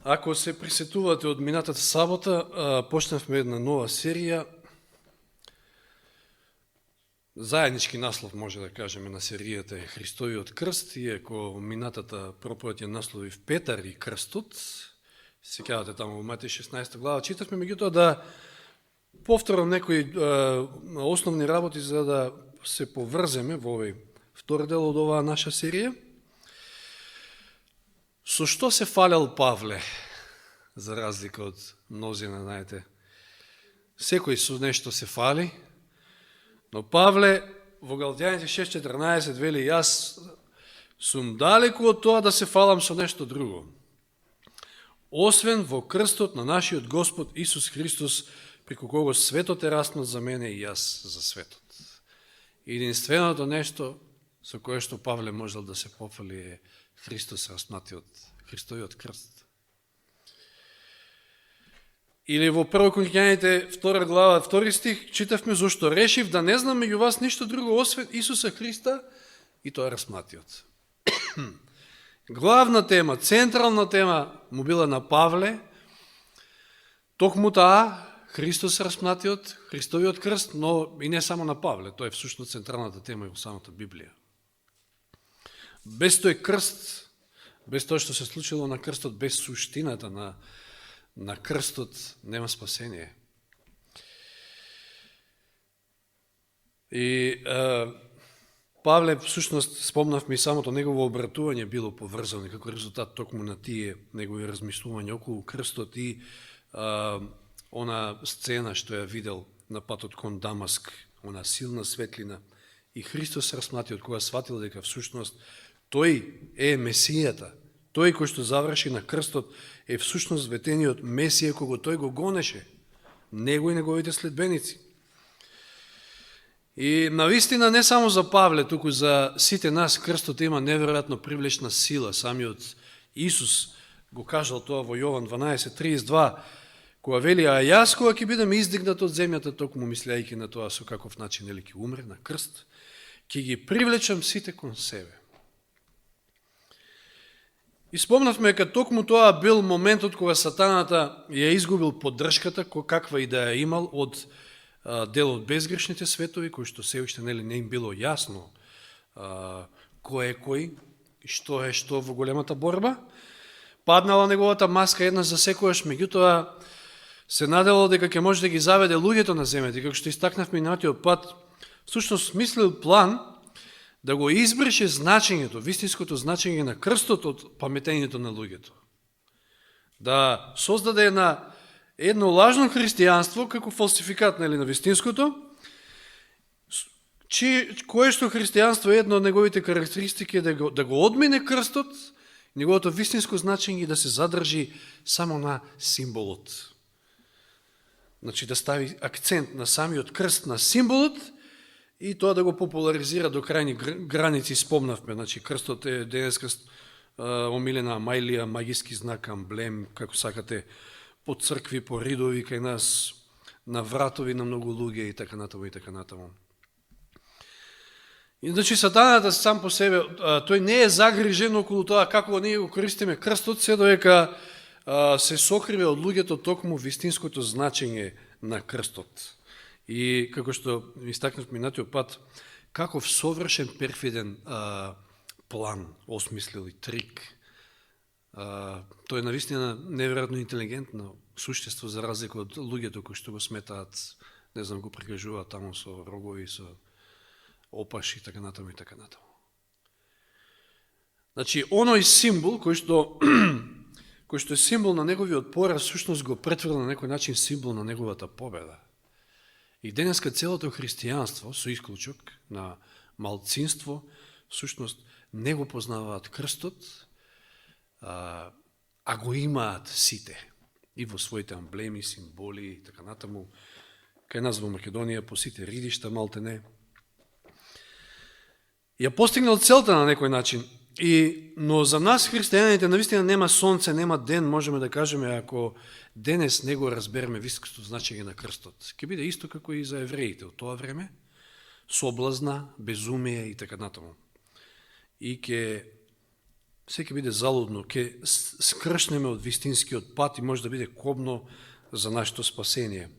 Ако се присетувате од минатата сабота, почнавме една нова серија. Заеднички наслов може да кажеме на серијата е Христовиот крст, иако минатата проповед ја насловив Петар и крстот. Сеќавате таму во Матеј 16 глава, читавме, меѓутоа да повторам некои основни работи за да се поврземе во овој втор дел од оваа наша серија. Со што се фалел Павле, за разлика од мнозина, знаете? Секој со нешто се фали, но Павле во Галатјаните 6:14 вели: јас сум далеку од тоа да се фалам со нешто друго, освен во крстот на нашиот Господ Исус Христос, преку кого светот е распнат за мене и јас за светот. Единственото нешто со кое што Павле можел да се пофали е Христос распнатиот, Христовиот крст. Или во 1 Коринќаните 2 глава 2 стих читавме: зошто решив да не знам меѓу вас ништо друго освен Исуса Христа и тоа распнатиот. Главна тема, централна тема му била на Павле, токму таа Христос распнатиот, Христовиот крст, но и не само на Павле, тоа е всушност централната тема и во самата Библија. Без тој крст, без тоа што се случило на крстот, без суштината на крстот, нема спасение. И Павле, всушност, спомнавме и самото негово обратување било поврзано како резултат токму на тие негови размислувања околу крстот и она сцена што ја видел на патот кон Дамаск, она силна светлина и Христос распнатиот, кога сватил дека всушност тој е Месијата, тој кој што заврши на крстот е всушност ветениот Месија кого тој го гонеше, него и неговите следбеници. И навистина не само за Павле, туку за сите нас крстот има неверојатно привлечна сила. Самиот Исус го кажал тоа во Јован 12:32, кога вели: а јас кога ќе бидам издигнат од земјата, токму мислејќи на тоа со каков начин или ќе умре на крст, ќе ги привлечам сите кон себе. И спомнавме дека токму тоа бил моментот кога сатаната ја изгубил поддршката, каква и да ја имал од дел од безгрешните светови, кои што се уште не им било јасно кој е кој и што е што во големата борба. Паднала неговата маска една за секојаш, меѓутоа се надело дека ќе може да ги заведе луѓето на земјата, и како што истакнавме минатиот пат, всушност смислил план да го избрише значењето, вистинското значење на крстот од паметењето на луѓето. Да создаде едно лажно христијанство како фалсификат на вистинското, кое што христијанство е едно од неговите карактеристики да го одмине крстот, неговото вистинско значење и да се задржи само на символот. Значи да стави акцент на самиот крст, на символот, и тоа да го популаризира до крајни граници. Спомнавме, значи крстот е денеска омилена мајлија, магиски знак, амблем, како сакате, по цркви, по ридови кај нас, на вратови на многу луѓе и така натаму и така натаму. И значи сатаната сам по себе, тој не е загрижен околу тоа како ние го користиме крстот, се додека се сокрива од луѓето токму вистинското значење на крстот. И како што истакнав минатиот пат, каков совршен перфиден план осмислил и трик. Тој е навистина неверојатно интелигентно суштество, за разлика од луѓето кои што го сметаат, не знам, го прикажуваат таму со рогови, со опаши и така натаму и така натаму. Значи, оној символ кој што е символ на неговиот пораз, всушност го претврда на некој начин символ на неговата победа. И денеска целото христијанство, со исклучок на малцинство, всушност не го познаваат крстот, а го имаат сите. И во своите амблеми, символи и така натаму. Кај нас во Македонија по сите ридишта, малтене. Ја постигнал целта на некој начин. Но за нас, христијаните, навистина нема сонце, нема ден, можеме да кажеме, ако денес не го разбереме вистинското значење на крстот. Ке биде исто како и за евреите од тоа време, соблазна, безумие и така натаму. И ке ќе биде залудно, ќе скршнеме од вистинскиот пат и може да биде кобно за нашето спасение.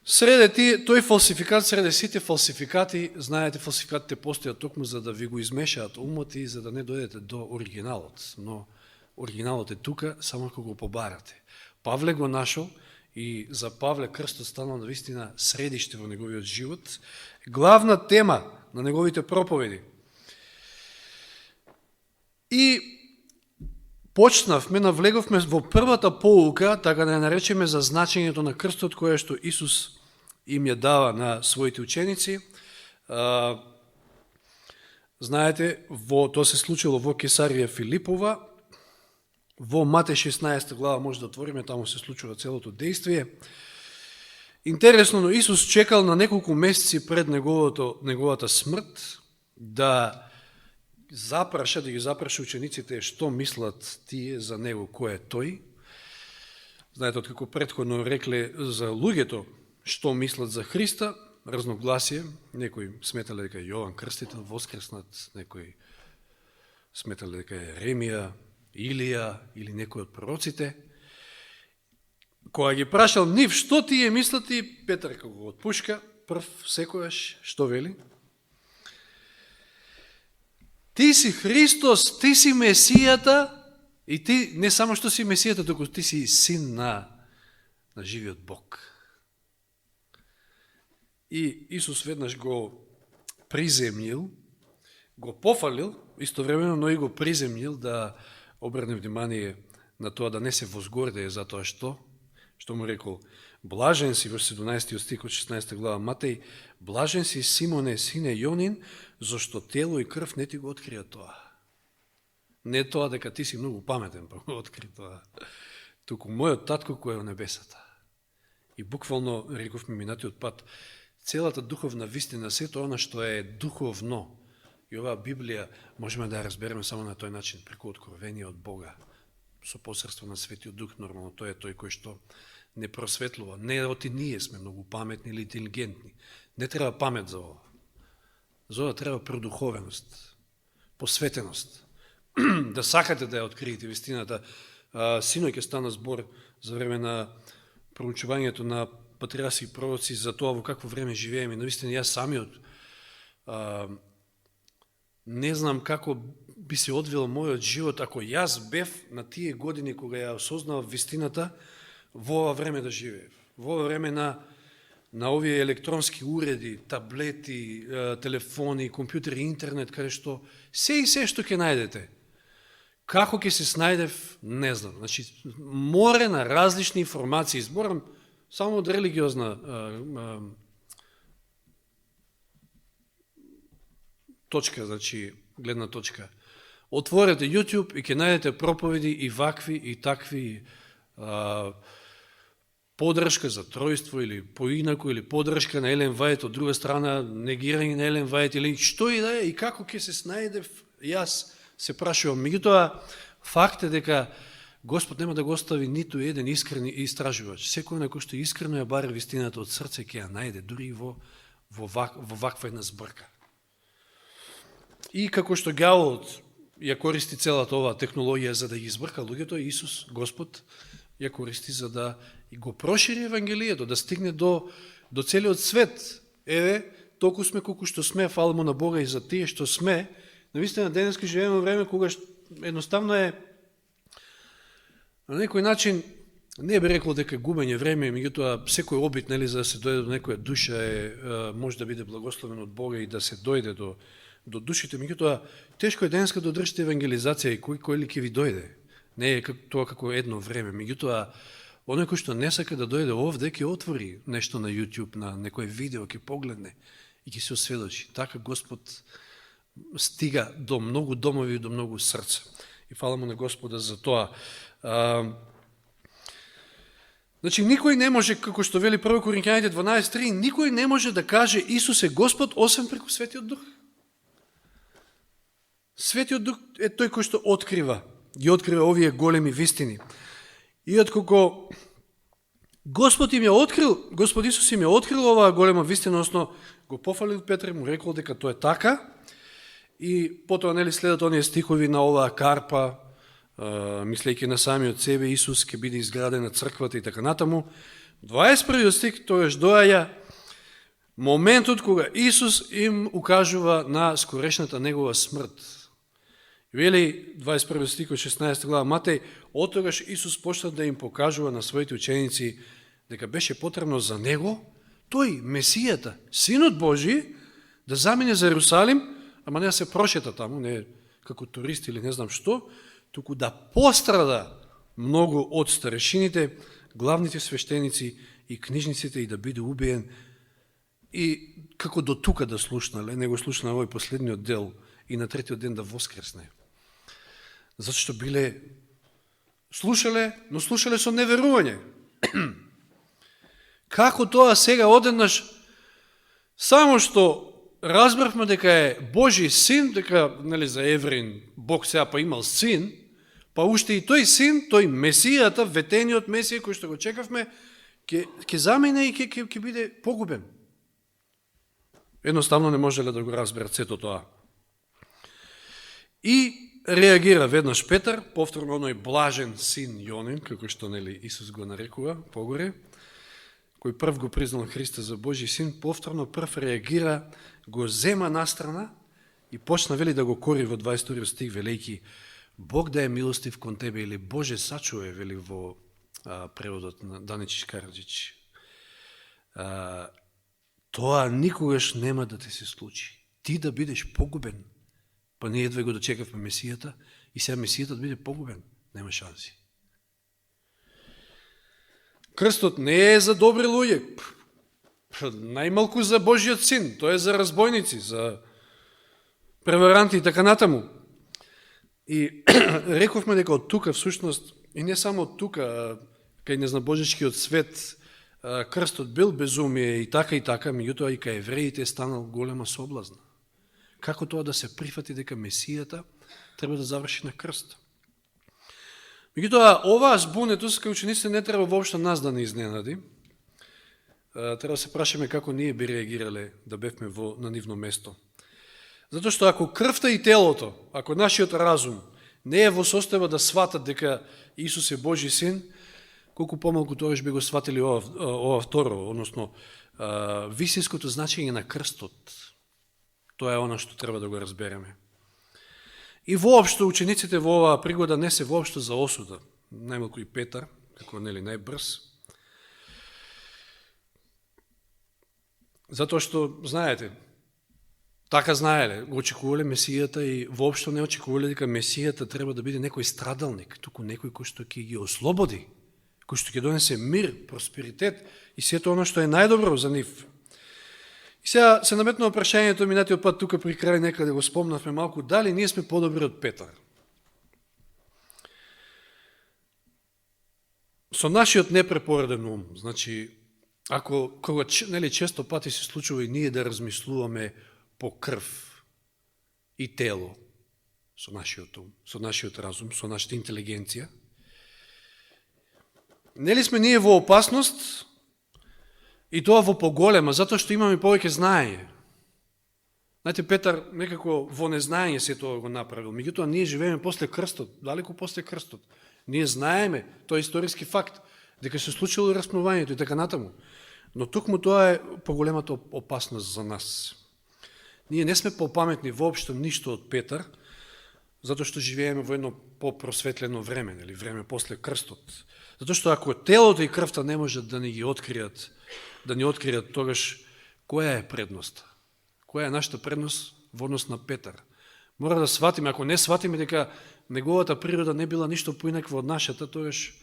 Тој фалсификат, среде сите фалсификати, знаете, фалсификатите постојат токму за да ви го измешаат умот и за да не дојдете до оригиналот. Но оригиналот е тука, само ако го побарате. Павле го нашол и за Павле крстот станал навистина средиште во неговиот живот, главна тема на неговите проповеди. И почнавме, навлеговме во првата поука, така да ја наречеме за значењето на крстот, кое што Исус им ја дава на своите ученици. Знаете, тоа се случило во Кесарија Филипова, во Матеј 16 глава може да отвориме, таму се случува целото действие. Интересно, но Исус чекал на неколку месеци пред неговата смрт да ги запраша учениците што мислат тие за него, кој е тој. Знаете, откако претходно рекле за луѓето што мислат за Христа, разногласие, некои сметале дека Јован Крстител воскреснат, некои сметале дека е Еремија, Илија или некој од пророците. Кога ги прашал нив што тие мислат, и Петар како го отпушка, прв секојаш што вели? Ти си Христос, ти си Месијата, и ти не само што си Месијата, туку ти си син на живиот Бог. И Исус веднаш го приземнил, го пофалил, истовремено, но и го приземнил да обрне внимание на тоа да не се возгордее за тоа што му рекол: блажен си, во 17 стих од 16 глава Матеј, блажен си Симоне, сине Јонин, зашто тело и крв не ти го открија тоа. Не тоа дека ти си многу паметен, па го откри тоа. Туку мојот татко кој е во небесата. И буквално, рековме минатиот пат, целата духовна вистина, сето она што е духовно, и оваа Библија можеме да ја разбереме само на тој начин, преку откровение од Бога, со посредство на Светиот Дух. Нормално тој е тој кој што не просветлува. Не оти ние сме многу паметни или интелигентни. Не треба памет за ова. За ова треба продуховеност, посветеност. Да сакате да ја откриете вистината. Синој ќе стана збор за време на проучувањето на патриарси и пророци за тоа во какво време живееме. Навистина, јас самиот не знам како би се одвил мојот живот ако јас бев на тие години кога ја осознав вистината во ова време да живеев. Во ова време на овие електронски уреди, таблети, телефони, компјутери, интернет, каде што се и се што ќе најдете. Како ќе се снајдев, не знам. Значи, море на различни информации. Зборам само од религиозна точка, значи, гледна точка. Отворете YouTube и ќе најдете проповеди и вакви и такви, подршка за тројство или поинако, или подршка на Елен Вајд, од друга страна негирање на Елен Вајд, или што и да е, и како ќе се снајдев, јас се прашувам. Меѓутоа, факт е дека Господ нема да го остави ниту еден искрен истражувач. Секој на кој што искрено ја баре вистината од срце ќе ја најде, дури и во ваква една збрка. И како што ѓаволот ја користи целата оваа технологија за да ги избрка луѓето, Исус, Господ, ја користи за да го прошири Евангелието, да стигне до целиот свет. Еве, толку сме колку што сме, фалимо на Бога и за тие што сме. Навистина, денеска живееме во време кога едноставно е на некој начин, не би рекол дека губење време, меѓутоа секој обид, нели, за да се дојде до некоја душа може да биде благословен од Бога и да се дојде до душите, меѓутоа тешко е денеска да одржите евангелизација и кој ли ќе ви дојде. Не е тоа како едно време, меѓутоа оној кој што не сака да дојде овде ќе отвори нешто на YouTube, на некој видео, ќе погледне и ќе се осведочи. Така Господ стига до многу домови и до многу срца. И фала му на Господа за тоа. Значи, никој не може, како што вели 1 Коринќаните 12:3, никој не може да каже Исус е Господ, освен преку Светиот Дух. Светиот Дух е тој кој што ги открива овие големи вистини. И откако Господ Исус им ја открил оваа голема вистина, односно го пофалил Петар, му рекол дека тоа е така, И потоа нели следат оние стихови на оваа карпа, мислејќи на самиот себе, Исус ќе биде изградена црквата и така натаму. 21 стих, тоеш доаѓа моментот кога Исус им укажува на скорешната негова смрт. Вели 21 стих од 16 глава Матеј, оттогаш Исус почна да им покажува на своите ученици дека беше потребно за него, тој, Месијата, Синот Божи, да замине за Ерусалим, ама не да се прошета таму, не како турист или не знам што, туку да пострада многу од старешините, главните свештеници и книжниците и да биде убиен. И како до тука да слушнале, него слушна овој последниот дел и на третиот ден да воскресне. Зато што биле, слушале, но слушале со неверување. Како тоа сега одеднаш, само што разбравме дека е Божи син, дека нели, за евреин Бог сега па имал син, па уште и тој син, тој Месијата, ветениот Месија кој што го чекавме, ќе замине и ќе биде погубен. Едноставно не можеле да го разберат сето тоа. И реагира веднаш Петар, повторно оној блажен син Јонин, како што нели Исус го нарекува погоре, кој прв го признал Христа за Божи син, повторно прв реагира, го зема настрана и почна вели да го кори во 22 стих, велејки Бог да е милостив кон тебе, или Боже сачуе, вели во преводот на Даничич Караджич. Тоа никогаш нема да ти се случи. Ти да бидеш погубен. Па ние едва го дочекавме Месијата и сега Месијата да биде погубен. Нема шанси. Крстот не е за добри луѓе. Најмалку за Божиот син. Тоа е за разбойници, за преваранти и така натаму. И рековме дека од тука всушност, и не само од тука, кај незнабожичкиот свет, крстот бил безумие и така, меѓутоа и кај евреите станал голема соблазна. Како тоа да се прифати дека Месијата треба да заврши на крст? Меѓутоа, оваа збунетост кај учениците не треба воопшто нас да не изненади. Треба да се прашаме како ние би реагирале да бевме на нивно место. Затоа што ако крвта и телото, ако нашиот разум не е во состојба да сватат дека Исус е Божи син, колку помалку тогаш би го сватили ова второ, односно висинското значење на крстот. Тоа е она што треба да го разбереме. И воопшто учениците во оваа пригода не се воопшто за осуда, најмалку и Петар, како нели најбрз. Затоа што, знаете, така знаеле, го очекувале Месијата и воопшто не очекувале дека Месијата треба да биде некој страдалник, туку некој кој што ќе ги ослободи, кој што ќе донесе мир, просперитет и сето оно што е најдобро за нив. И сега се наметнува прашањето, минатиот пат тука при крај некаде го спомнавме малку, дали ние сме подобри од Петар? Со нашиот непрепореден ум, значи, ако кога нели често пати се случува и ние да размислуваме по крв и тело, со нашиот ум, со нашиот разум, со нашата интелигенција, нели сме ние во опасност и тоа во поголема, затоа што имаме повеќе знаење. Знаете, Петар некако во незнаење се тоа го направил, меѓутоа ние живееме после крстот, далеко после крстот. Ние знаеме, тоа е историски факт, дека се случило распнувањето и така натаму. Но токму тоа е поголемата опасност за нас. Ние не сме попаметни воопшто ништо од Петар, затоа што живееме во едно попросветлено време, нели, време после крстот. Затоа што ако телото и крвта не можат да ни ги откријат, тогаш која е предноста? Која е нашата предност во однос на Петар? Мора да сватиме, ако не сватиме дека неговата природа не била ништо поинаква од нашата, тогаш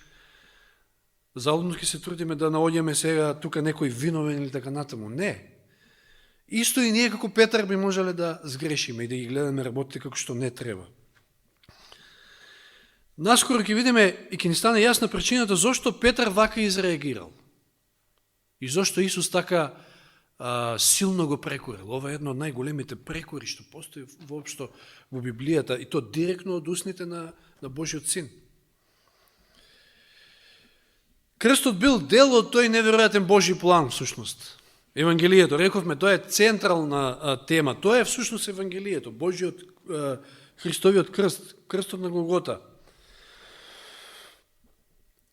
залудно ќе се трудиме да наоѓаме сега тука некој виновен или така натаму. Не. Исто и ние како Петар би можеле да сгрешиме и да ги гледаме работите како што не треба. Наскоро ќе видиме и ќе ни стане јасна причината зошто Петар вака изреагирал. И зошто Исус така силно го прекорил. Ова е едно од најголемите прекори што постои воопшто во Библијата и то директно од устните на Божиот син. Крстот бил дел од тој неверојатен Божи план, всушност. Евангелието, рековме, тоа е централна тема. Тоа е всушност Евангелието, Божиот, Христовиот крст, крстот на Голгота.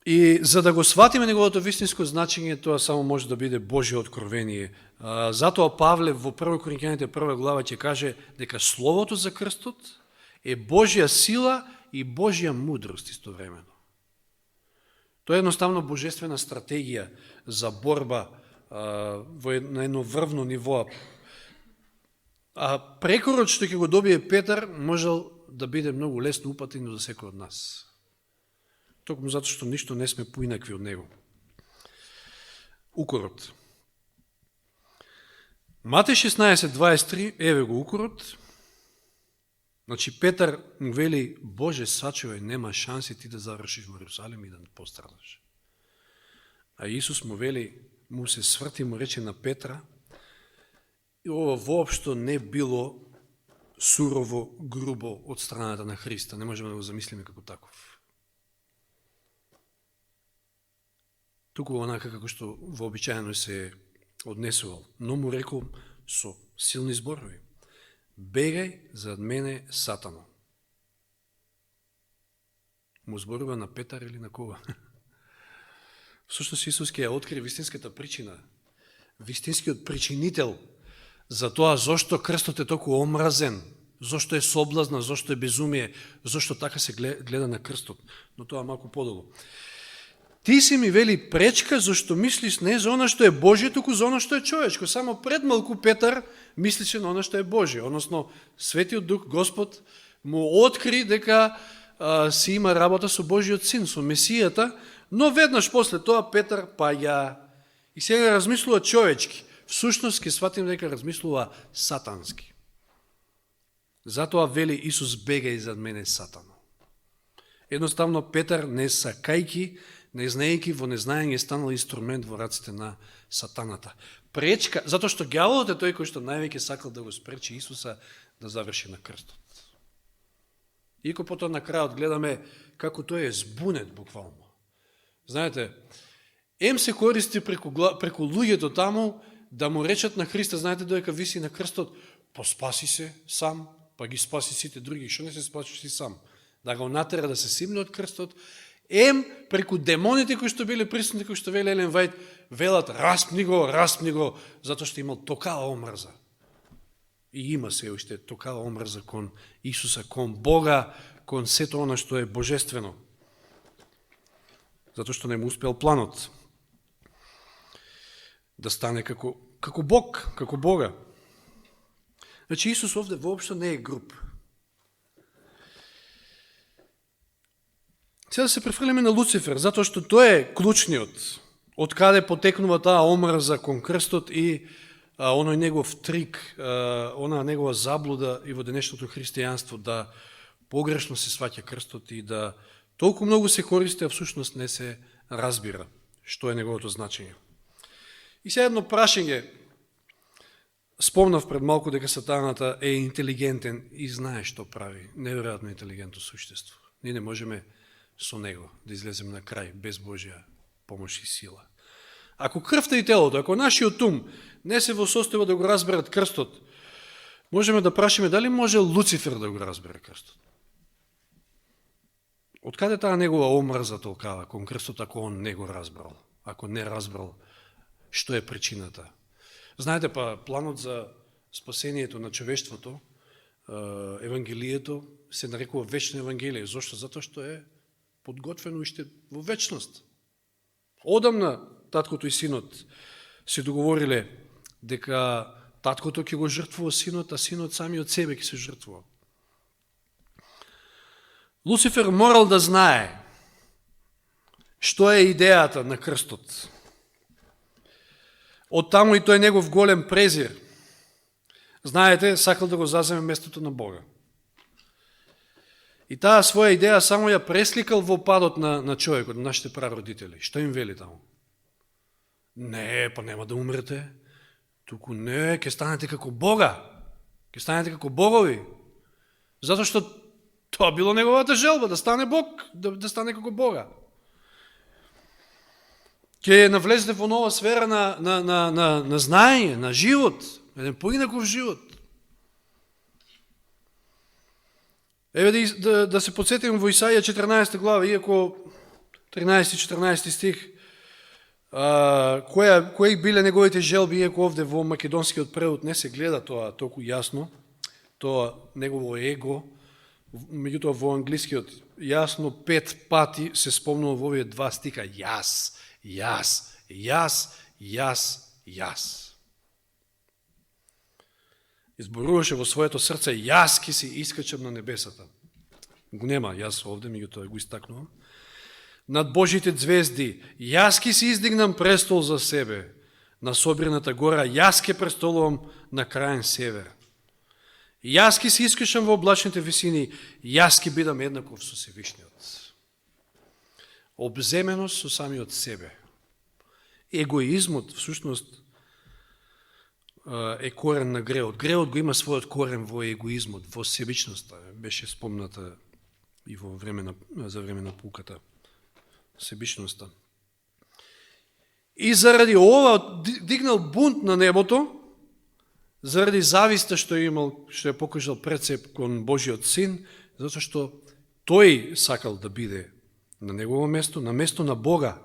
И за да го сватиме неговото вистинско значење, тоа само може да биде Божие откровение. Затоа Павле во 1 Коринќаните 1 глава ќе каже дека Словото за крстот е Божја сила и Божја мудрост истовремено. Тоа е едноставно божествена стратегија за борба на едно врвно ниво. А прекорот што ќе го добие Петар можел да биде многу лесно упатен за секој од нас. Токму затоа што ништо не сме поинакви од него. Укорот. Матеј 16:23, еве го укорот. Значи Петар му вели, Боже, сачувај, нема шанси ти да завршиш во Иерусалим и да не пострадаш. А Исус му вели, му се сврти, му рече на Петра, и ова воопшто не било сурово, грубо од страната на Христа. Не можеме да го замислиме како таков. Туку онака како што вообичаено се однесувал. Но му рекол со силни зборови. Бегај зад мене, Сатано. Му зборува на Петар или на кога? Всушност Исус ќе ја откри вистинската причина, вистинскиот причинител за тоа зошто крстот е толку омразен, зошто е соблазна, зошто е безумие, зошто така се гледа на крстот. Но тоа малку подолу. Ти си ми вели пречка, зашто мислиш не за она што е Божие, туку за она што е човечко. Само пред малку Петар мислише на она што е Божие. Односно, Светиот Дух, Господ, му откри дека си има работа со Божиот Син, со Месијата, но веднаш после тоа Петар паѓа и сега размислува човечки. Всушност, ке сватим дека размислува сатански. Затоа вели Исус, бегај зад мене, Сатано. Едноставно Петар, не сакајки, не знаејќи, во незнаење станал инструмент во раците на сатаната. Пречка, затоа што ѓаволот е тој кој што највеќе сакал да го спречи Исуса да заврши на крстот. Иако потоа на крајот гледаме како тој е збунет буквално. Знаете, се користи преку луѓето таму да му речат на Христа, знаете доека виси на крстот, поспаси се сам, па ги спаси сите други, што не се спасиш си сам. Да го натера да се симне од крстот, преку демоните кои што биле присутни, кои што вели Елен Вајд, велат распни го, затоа што имал токава омрза. И има се уште токава омрза кон Исуса, кон Бога, кон сето она што е божествено. Затоа што не му успел планот да стане како Бог, како Бога. Значи Исус овде воопшто не е груб. Сега да се префрлиме на Луцифер, затоа што тој е клучниот, од каде потекнува таа омрза кон крстот и оној негов трик, она негова заблуда и во денешното христијанство да погрешно се сваќа крстот и да толку многу се користи, а всушност не се разбира што е неговото значење. И сега едно прашање, спомнав пред малку дека сатаната е интелигентен и знае што прави, неверојатно интелигентно суштество. Ние не можеме со него да излезем на крај без Божја помош и сила. Ако крвта и телото, ако нашиот ум не се во состојба да го разберат крстот, можеме да прашиме дали може Луцифер да го разбере крстот. Од каде таа негова омрза толкава кон крстот ако он не го разбрал, ако не разбрал што е причината? Знаете, па планот за спасението на човештвото, Евангелието, се нарекува вечно Евангелие. Зошто? Затоа што е подготвено уште во вечност. Одамна таткото и синот се договориле дека таткото ќе го жртвува синот, а синот самиот себе ќе се жртвува. Луцифер морал да знае што е идејата на крстот. Од таму и тој негов голем презир. Знаете, сакал да го заземе местото на Бога. И таа своја идеја само ја пресликал во падот на човекот, на нашите прародители. Што им вели таму? Не, па нема да умрете. Туку не, ќе станете како Бога. Ќе станете како богови. Затоа што тоа било неговата желба, да стане Бог, да стане како Бога. Ќе навлезете во нова сфера на знаење, на живот, еден поинаков живот. Еве да се подсетим во Исаија 14 глава, иако 13-14 стих, кои биле неговите желби, иако овде во македонскиот превод не се гледа тоа толку јасно, тоа негово его, меѓутоа во англискиот јасно 5 пати се спомнува во овие 2 стиха јас, јас, јас, јас, јас. Изборуваше во своето срце, јас ки си искачам на небесата. Го нема јас овде, меѓутоа го истакнувам. Над Божите звезди, јас ки си издигнам престол за себе, на собрената гора, јас ке престолувам на краен север. Јас ки се искушам во облачните висини, јас ки бидам еднаков со Севишниот. Обземеност со самиот себе. Егоизмот, всушност, е корен на греот. Греот го има својот корен во егоизмот, во себичноста. Беше спомната и за време на пуката. Себичноста. И заради ова дигнал бунт на небото, заради зависта што ја покажал пред себе кон Божиот син, затоа што тој сакал да биде на негово место, на место на Бога.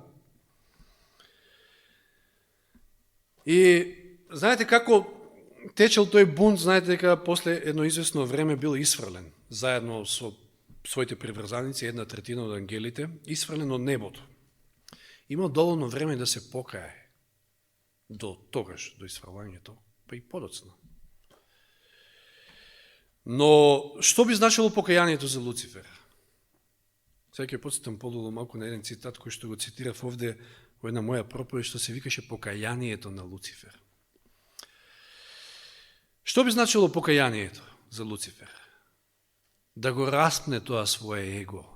И знаете како течел тој бунт, знаете дека после едно известно време бил исфрлен, заедно со своите приврзаници, 1/3 од ангелите, исфрлен од небото. Имал доволно време да се покае до тогаш, до исфрлањето, па и подоцна. Но што би значило покајанието за Луцифер? Сега ќе подсетам подолу малку на еден цитат кој што го цитирав овде во една моја проповед, што се викаше покајанието на Луцифер. Што би значило покајанието за Луцифер? Да го распне тоа свое его,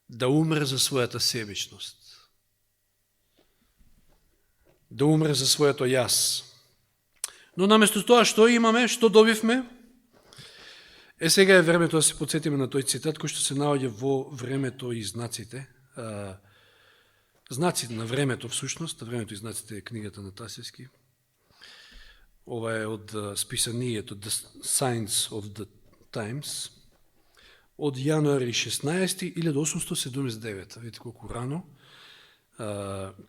да умре за својата себичност, да умре за своето јас. Но наместо тоа што имаме, што добивме? Сега е времето да се подсетиме на тој цитат кој што се наоѓа во времето и знаците. Знаците на времето, всушност, времето и знаците е книгата на Тасевски. Ова е од списанието The Signs of the Times, од јануари 16 1879. Видите колку рано.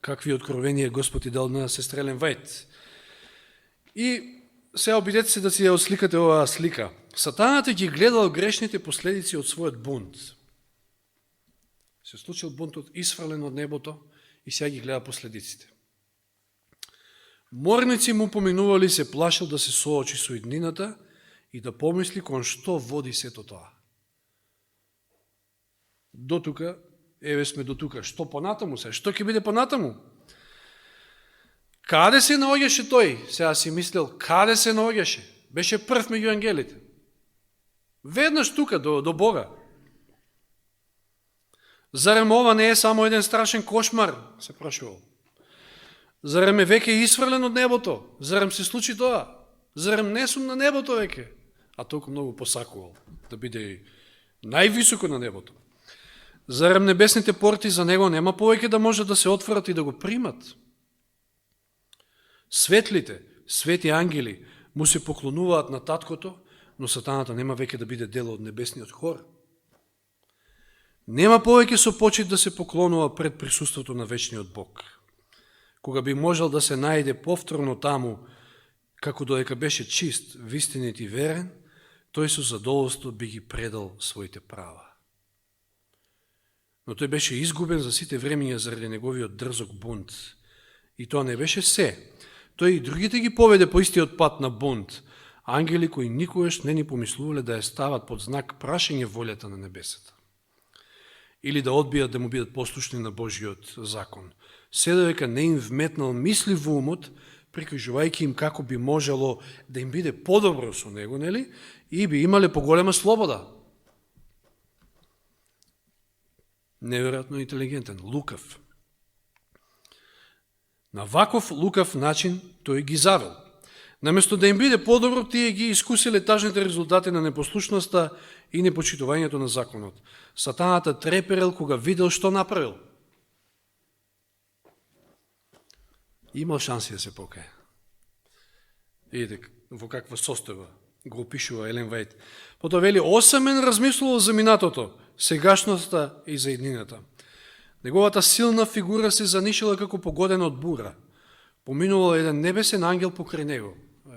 Какви откровенија Господ и дал на сестра Елен Вајт. И сега обидете се да си ја осликате оваа слика. Сатаната ги гледал грешните последици од својот бунт. Се случил бунтот, исфрлен од небото и сега ги гледа последиците. Морници му поминували, се плашил да се соочи со иднината и да помисли кон што води сето тоа. До тука, еве сме до тука. Што понатаму се? Што ќе биде понатаму? Каде се наоѓаше тој? Сега си мислел, каде се наоѓаше? Беше прв меѓу ангелите. Веднаш тука, до Бога. Зарем ова не е само еден страшен кошмар, се прашувал. Зарем е веќе исфрлен од небото? Зарем се случи тоа? Зарем не сум на небото веќе? А толку многу посакувал да биде највисоко на небото. Зарем небесните порти за него нема повеќе да може да се отворат и да го примат? Светлите, свети ангели му се поклонуваат на таткото, но сатаната нема веќе да биде дел од небесниот хор. Нема повеќе со почит да се поклонува пред присуството на вечниот Бог. Кога би можел да се најде повторно таму, како додека беше чист, вистинит и верен, тој со задоволство би ги предал своите права. Но тој беше изгубен за сите времења заради неговиот дрзок бунт. И тоа не беше се. Тој и другите ги поведе по истиот пат на бунт, ангели кои никогаш не ни помислувале да ја стават под знак прашање волјата на небесата. Или да одбијат да му бидат послушни на Божиот закон. Се додека не им вметнал мисли во умот, прикажувајќи им како би можело да им биде подобро со него, нели? И би имале поголема слобода. Неверојатно интелигентен, лукав. На ваков лукав начин тој ги завел. Наместо да им биде подобро, тие ги искусиле тажните резултати на непослушноста и непочитувањето на законот. Сатаната треперел кога видел што направил. имал шанси да се покае. Видите во каква состојба го опишува Елен Вајд. Потоа вели, осамен размислувал за минатото, сегашноста и за иднината. Неговата силна фигура се занишила како погодена од бура. Поминувал еден небесен ангел покрај него.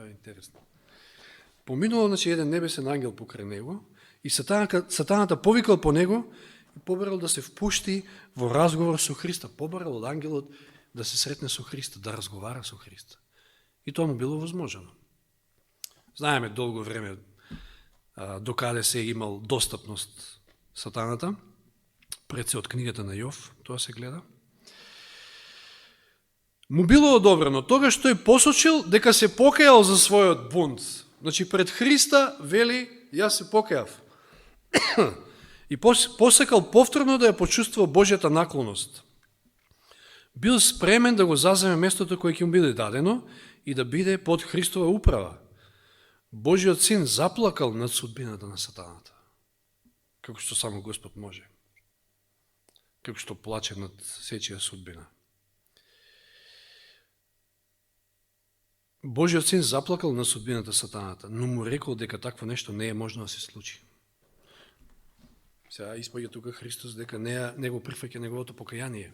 Интересно. Поминувал, значи, еден небесен ангел покрај него и сатаната повикал по него и побарал да се впушти во разговор со Христа. Побарал од ангелот да се сретне со Христа, да разговара со Христа. И тоа му било возможено. Знаеме долго време докаде се имал достапност сатаната, пред се од книгата на Јов, тоа се гледа. Му било одобрено, тогаш тој посочил дека се покајал за својот бунт. Значи пред Христа вели, јас се покајав. И посекал повторно да ја почувствува Божјата наклоност. Бил спремен да го заземе местото кој ќе му биде дадено и да биде под Христова управа. Божиот син заплакал над судбината на сатаната. Како што само Господ може. Како што плаче над сечија судбина. Божиот син заплакал над судбината сатаната, но му рекол дека такво нешто не е можно да се случи. Сега испаѓа тука Христос дека не го прифаќа неговото покаяние.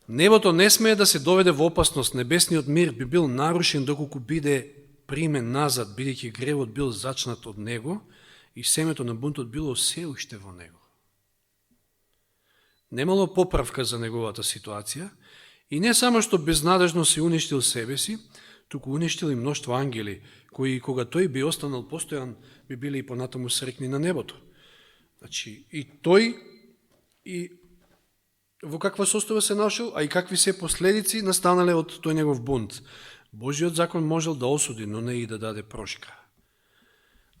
Небото не смее да се доведе во опасност, небесниот мир би бил нарушен доколку биде примен назад, бидејќи гревот бил зачнат од него и семето на бунтот било се уште во него. Немало поправка за неговата ситуација и не само што безнадежно се уништил себе си, туку уништил и мноштво ангели, кои кога тој би останал постојан, би били и понатаму срекни на небото. Значи, и тој, и во каква состојба се нашел, а и какви се последици настанале од тој негов бунт. Божиот закон можел да осуди, но не и да даде прошка.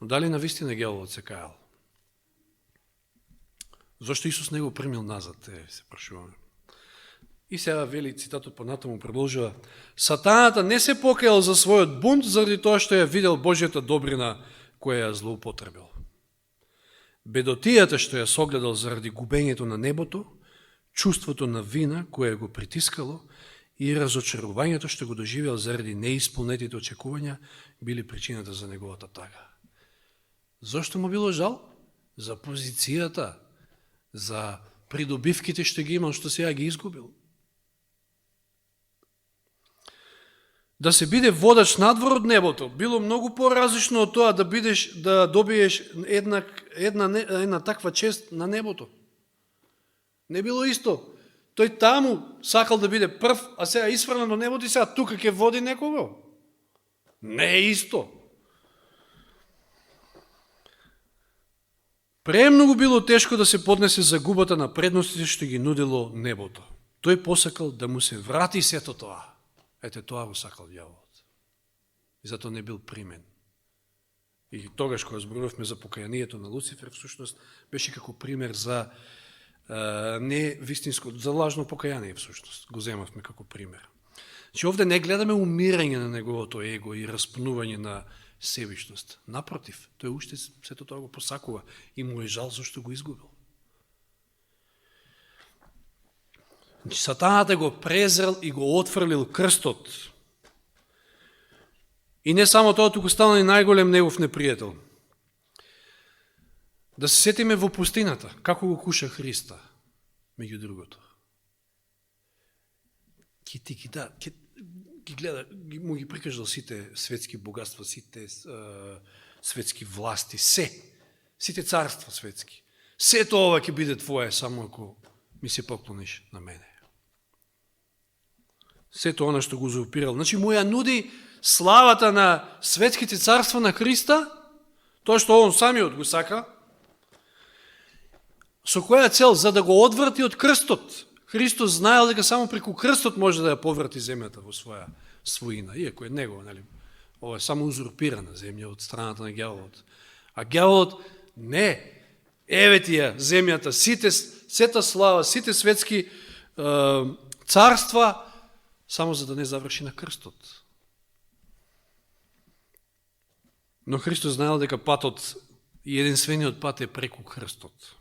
Но дали навистина ѓаволот се кајал? Зошто Исус не го примил назад, се прашуваме. И сега вели цитатот понатаму продолжува: сатаната не се покајал за својот бунт заради тоа што ја видел Божјата добрина која ја злоупотребил. Бедотијата што ја согледал заради губењето на небото, чувството на вина кое го притискало и разочарувањето што го доживел заради неисполнетите очекувања били причината за неговата тага. Зошто му било жал? За позицијата, за придобивките што ги имал, што сега ги изгубил. Да се биде водач надвор од небото било многу поразлично од тоа да добиеш една таква чест на небото. Не било исто. Тој таму сакал да биде прв, а сега исфрлен до небото и сега тука ќе води некого. Не е исто. Премногу било тешко да се поднесе загубата на предностите што ги нудило небото. Тој посакал да му се врати сето тоа. Ете, тоа го сакал ѓаволот. И затоа не бил примен. И тогаш кога зборувавме за покајанието на Луцифер, всушност беше како пример за не вистинско, за лажно покаяние всушност. Го земавме како пример. Че овде не гледаме умирање на неговото его и распнување на себичност. Напротив, тој уште сето тоа го посакува и му е жал зашто го изгубил. Сатаната го презрел и го отфрлил крстот. И не само тоа, туку станал и најголем негов непријател. Да се сетиме во пустината, како го куша Христа, меѓу другото. Ги гледа, му ги прикажал сите светски богатства, сите светски власти, сите царства светски. Сето ова ќе биде твое, само ако ми се поклониш на мене. Сето она што го узурпирал. Значи му ја нуди славата на светските царства на Христа, тоа што он самиот го сака, со која цел? За да го одврати од крстот. Христос знаел дека само преку крстот може да ја поврати земјата во своја своина, иако е негова, нели? Ова е само узурпирана земја од страната на ѓаволот. А ѓаволот не, еве ти ја земјата, сета слава, сите светски царства, само за да не заврши на крстот. Но Христос знаел дека патот и единствениот пат е преку крстот.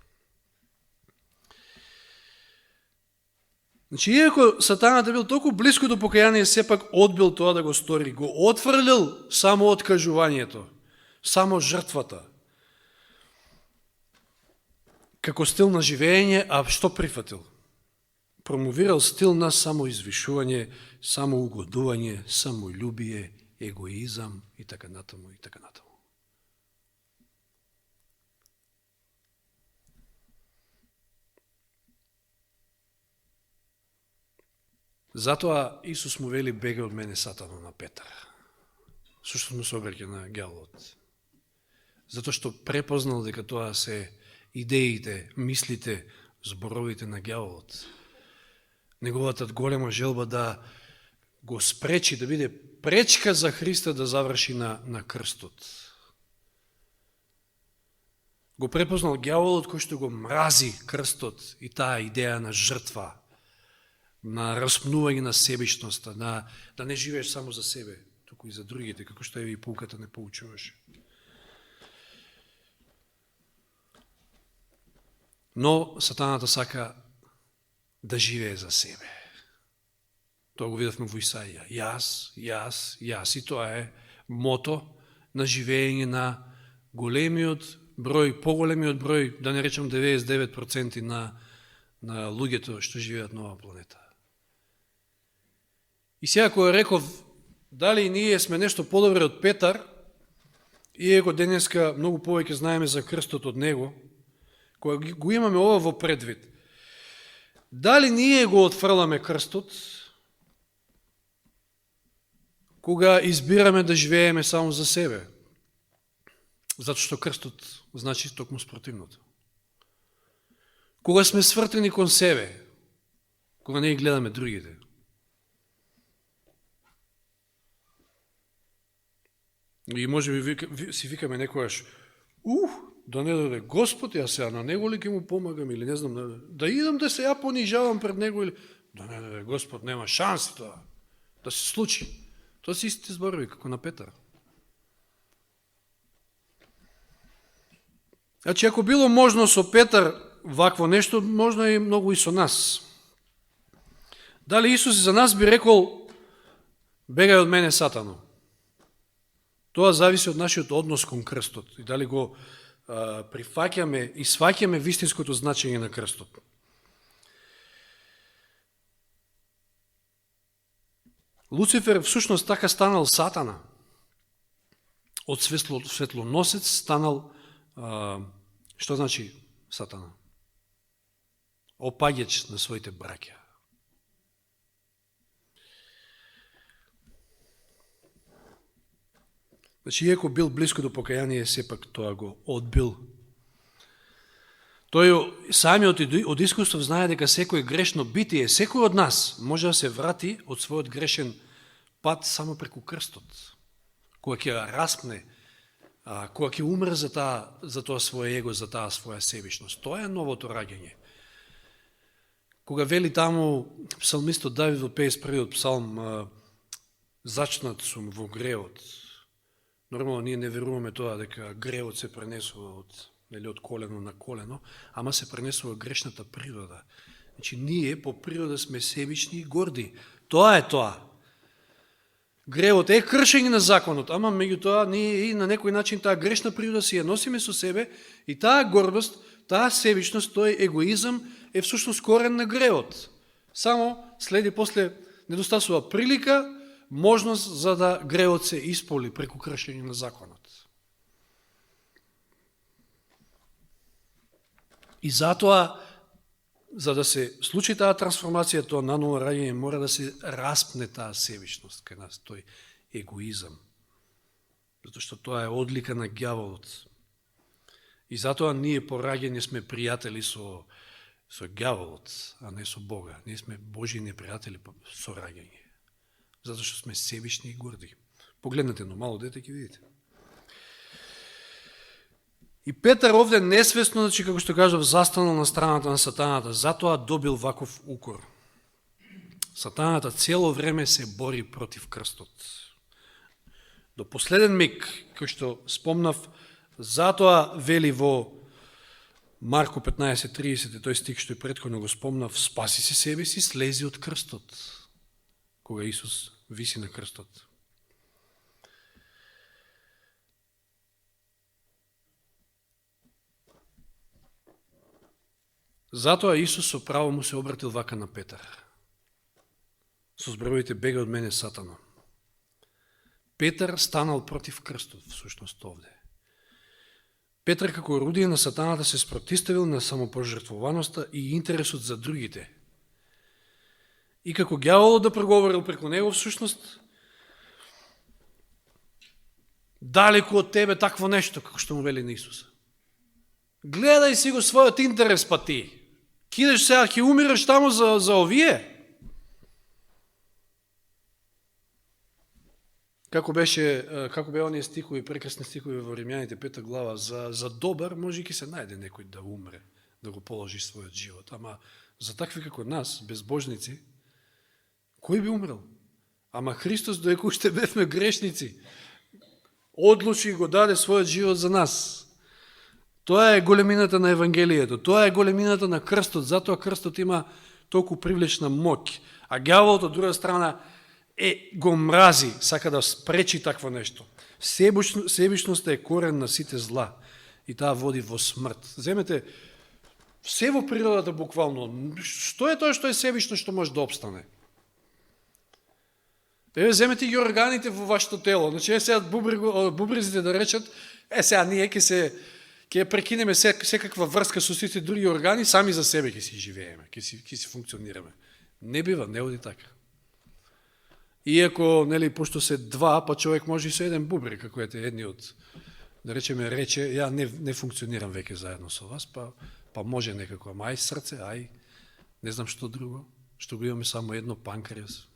Значи, иако сатаната бил толку близко до покаяние, сепак одбил тоа да го стори. Го отфрлил само откажувањето, само жртвата. Како стил на живење, а што прифатил? Промовирал стил на самоизвишување, самоугодување, самолюбие, егоизам и така натаму и така натаму. Затоа Исус му вели: бегај од мене, Сатано, на Петар. Сушто му се обраќа на ѓаволот. Затоа што препознал дека тоа се идеите, мислите, зборовите на ѓаволот. Неговата голема желба да го спречи, да биде пречка за Христа да заврши на крстот. Го препознал ѓаволот кој што го мрази крстот и таа идеја на жртва, на распнување на себичноста, да не живееш само за себе, туку и за другите, како што и пулката не поучуваше. Но сатаната сака да живее за себе. Тоа го видавме во Исаија. Јас. И тоа е мото на живење на големиот број, поголемиот број, да не речем 99% на луѓето што живеат на оваа планета. И сега кога реков, дали ние сме нешто подобри од Петар, иако денеска многу повеќе знаеме за крстот од него, кога го имаме ова во предвид, дали ние го отфрламе крстот, кога избираме да живееме само за себе, затоа што крстот значи токму спротивното. Кога сме свртени кон себе, кога не ги гледаме другите. И може би си викаме некојаш, да не даде Господ, ја сега на него ли ќе му помагам, или не знам, да идам да се ја понижавам пред него, или да не даде Господ, нема шанси тоа да се случи. Тоа се истите зборови, како на Петар. Значи, ако било можно со Петар вакво нешто, можно и многу и со нас. Дали Исус за нас би рекол, бегај од мене, Сатано? Тоа зависи од нашиот однос кон крстот и дали го прифаќаме и сваќаме вистинското значење на крстот. Луцифер всушност така станал Сатана. Од светлоносец станал, што значи Сатана? Опаѓач на своите браќа. Значи, иако бил близко до покаяние, сепак тоа го одбил. Тој самиот од искуство знае дека секој грешно битие, секој од нас може да се врати од својот грешен пат само преку крстот. Кога ќе распне, кога ќе умре за тоа своје его, за таа своја себичност. Тоа е новото раѓање. Кога вели таму псалмистот Давид во 51-от псалм, зачнат сум во греот. Нормално ние не веруваме тоа дека греот се пренесува од колено на колено, ама се пренесува грешната природа. Значи ние по природа сме себични и горди. Тоа е тоа. Греот е кршење на законот, ама меѓутоа ние и на некој начин таа грешна природа си ја носиме со себе и таа гордост, таа себичност, тој егоизам е всушност корен на греот. Само следи после недостасува прилика, можност за да греот се исполи преку кршење на законот. И затоа, за да се случи таа трансформација, тоа наново раѓање, мора да се распне таа себичност кај нас, тој егоизам. Затоа што тоа е одлика на ѓаволот. И затоа ние по раѓање сме пријатели со ѓаволот, а не со Бога. Ние сме Божи непријатели со раѓање. Затоа што сме себични и горди. Погледнете на мало дете, ќе видите. И Петар овде несвесно, значи, како што кажав, застанал на страната на сатаната, затоа добил ваков укор. Сатаната цело време се бори против крстот. До последен миг, кој што спомнав, затоа вели во Марко 15:30, тој стих што и претходно го спомнав, спаси се себе си, слези од крстот, кога Исус виси на крстот. Затоа Исус со право му се обратил вака на Петар. Со зборовите бега од мене, Сатано. Петар станал против крстот, всушност овде. Петар како орудие на сатаната се спротиставил на самопожртвуваноста и интересот за другите. И како ѓаволот да проговорил преку него, всушност, далеку од тебе такво нешто, како што му вели на Исуса. Гледај си го својот интерес, па ти. Кидеш сега, ќе умираш таму за овие. Како бе оние стихови, прекрасни стихови во Римјаните 5 глава, за добар може ќе се најде некој да умре, да го положи својот живот. Ама за такви како нас, безбожници, кој би умрел? Ама Христос, доека уште бевме грешници, одлучи и го даде својот живот за нас. Тоа е големината на Евангелието, тоа е големината на крстот, затоа крстот има толку привлечна моќ. А ѓаволот од друга страна го мрази, сака да спречи такво нешто. Себичноста е корен на сите зла и таа води во смрт. Земете се во природата буквално. Што е тоа што е себично, што може да опстане? Земете ги органите во вашето тело. Значи, сега бубрезите да речат, сега ние ќе прекинеме секаква врска со сите други органи, сами за себе ќе си живееме, ќе си функционираме. Не бива, не оди така. Иако, пошто се два, па човек може и со еден бубрек, како ете едниот, да речеме, рече, ја не функционирам веќе заедно со вас, па може некако, ама ај срце, ај, не знам што друго, што го имаме само едно, панкреас.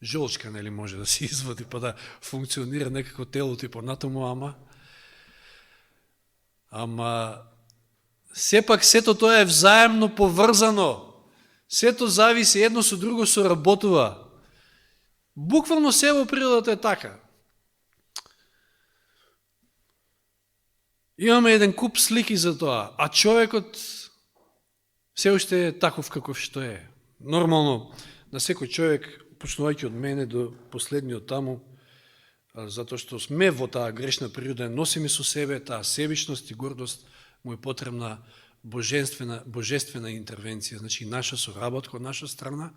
Жолчка, може да се извади, па да функционира некако телото и понатаму, ама сепак сето тоа е взаемно поврзано. Сето зависи, едно со друго соработува. Буквално се во природата е така. Имаме еден куп слики за тоа, а човекот се уште е таков каков што е. Нормално, на секој човек, почнувајќи од мене до последниот таму, затоа што сме во таа грешна природа, носиме со себе таа себичност и гордост, му е потребна божествена интервенција, значи наша соработка од наша страна,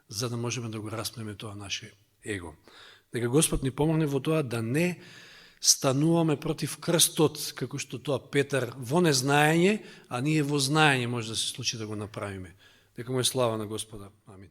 за да можеме да го распнеме тоа наше его. Нека Господ ни помогне во тоа да не стануваме против крстот, како што тоа Петар во незнаење, а ние во знаење може да се случи да го направиме. Нека му е слава на Господа. Амин.